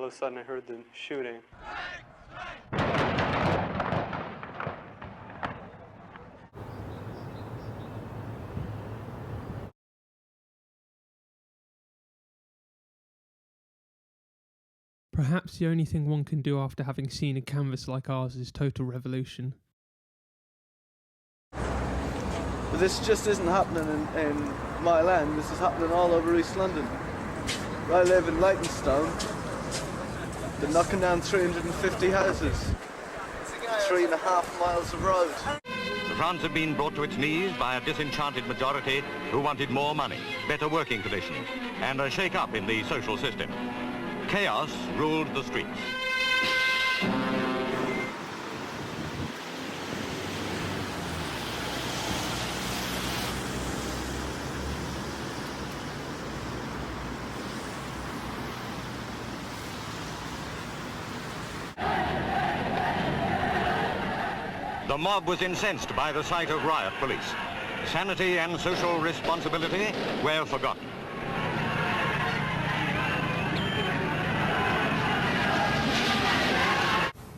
all of a sudden I heard the shooting. Perhaps the only thing one can do after having seen a canvas like ours is total revolution. But this just isn't happening in my land, this is happening all over East London. I live in Leytonstone. They're knocking down 350 houses, 3.5 miles of road. France had been brought to its knees by a disenchanted majority who wanted more money, better working conditions, and a shake-up in the social system. Chaos ruled the streets. The mob was incensed by the sight of riot police. Sanity and social responsibility were forgotten.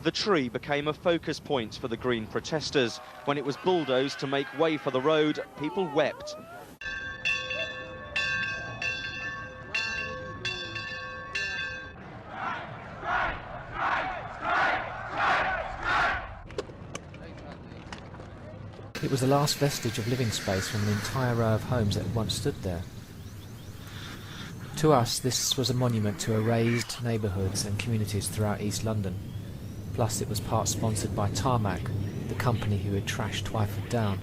The tree became a focus point for the Green protesters. When it was bulldozed to make way for the road, people wept. It was the last vestige of living space from an entire row of homes that had once stood there. To us, this was a monument to erased neighbourhoods and communities throughout East London. Plus, it was part sponsored by Tarmac, the company who had trashed Twyford down.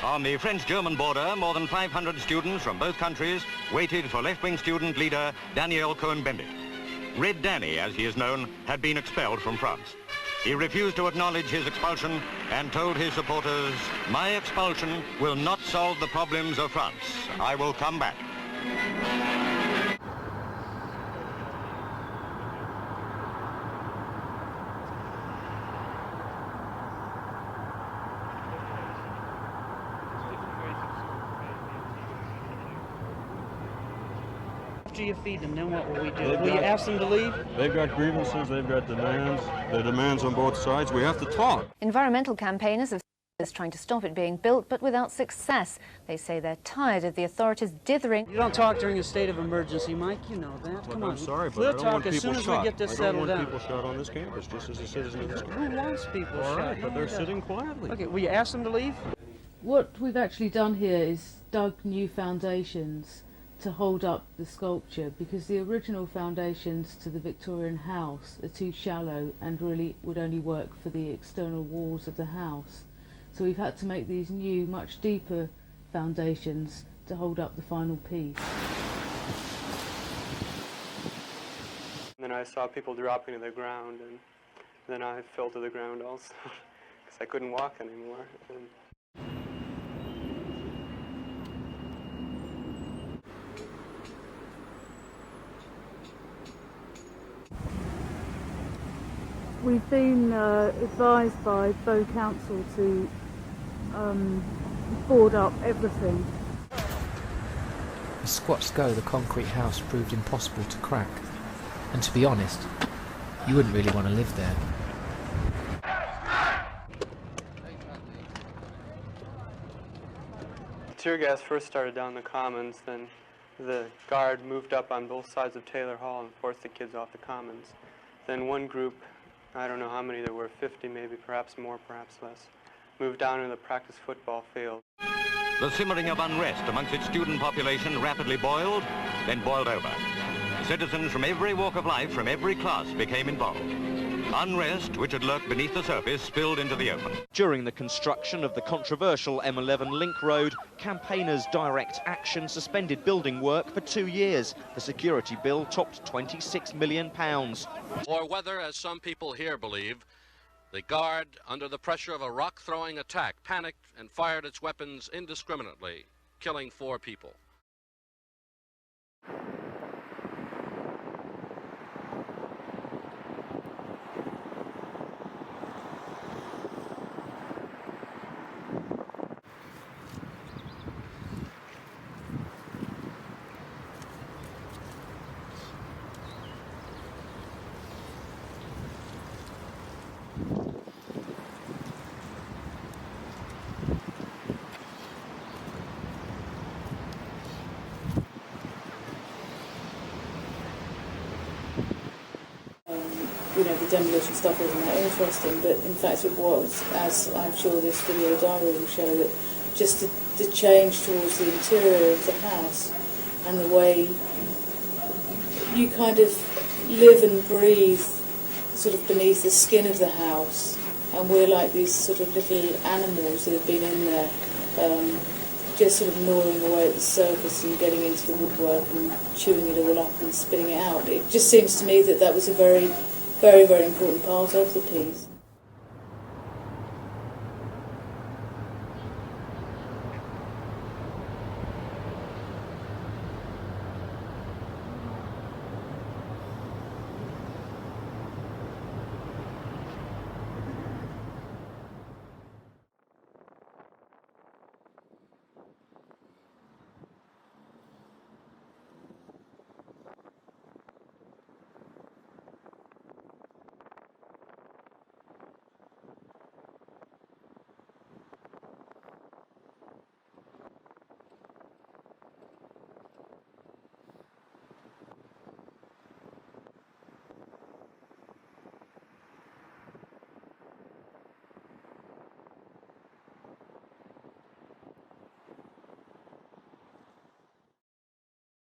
On the French-German border, more than 500 students from both countries waited for left-wing student leader Daniel Cohn-Bendit. Red Danny, as he is known, had been expelled from France. He refused to acknowledge his expulsion and told his supporters, "My expulsion will not solve the problems of France. I will come back." After you feed them, then what will we do? Will you ask them to leave? They've got grievances, they've got demands. There are demands on both sides. We have to talk. Environmental campaigners have trying to stop it being built, but without success. They say they're tired of the authorities dithering. You don't talk during a state of emergency, Mike. You know that. Come on. I'm sorry, but we'll I don't talk want as people soon shot. as we get this settled down. I don't want people shot on this campus, just as a citizen of this campus. Who wants people All shot? right, but they're sitting quietly. Okay, will you ask them to leave? What we've actually done here is dug new foundations to hold up the sculpture, because the original foundations to the Victorian house are too shallow and really would only work for the external walls of the house. So we've had to make these new, much deeper foundations to hold up the final piece. And then I saw people dropping to the ground, and then I fell to the ground also, because I couldn't walk anymore. And we've been advised by Bow Council to board up everything. As squats go, the concrete house proved impossible to crack. And to be honest, you wouldn't really want to live there. the tear gas first started down the Commons, then the guard moved up on both sides of Taylor Hall and forced the kids off the Commons. Then one group, I don't know how many there were, 50 maybe, perhaps more, perhaps less, moved down into the practice football field. The simmering of unrest amongst its student population rapidly boiled, then boiled over. Citizens from every walk of life, from every class, became involved. Unrest, which had lurked beneath the surface, spilled into the open. During the construction of the controversial M11 Link Road, campaigners' direct action suspended building work for 2 years. The security bill topped £26 million. Or whether, as some people here believe, the guard, under the pressure of a rock-throwing attack, panicked and fired its weapons indiscriminately, killing 4 people. you know, the demolition stuff wasn't that interesting, but in fact it was, as I'm sure this video diary will show, that just the change towards the interior of the house and the way you kind of live and breathe sort of beneath the skin of the house, and we're like these sort of little animals that have been in there, just sort of gnawing away at the surface and getting into the woodwork and chewing it all up and spitting it out. It just seems to me that that was a very, very, very important part of the piece.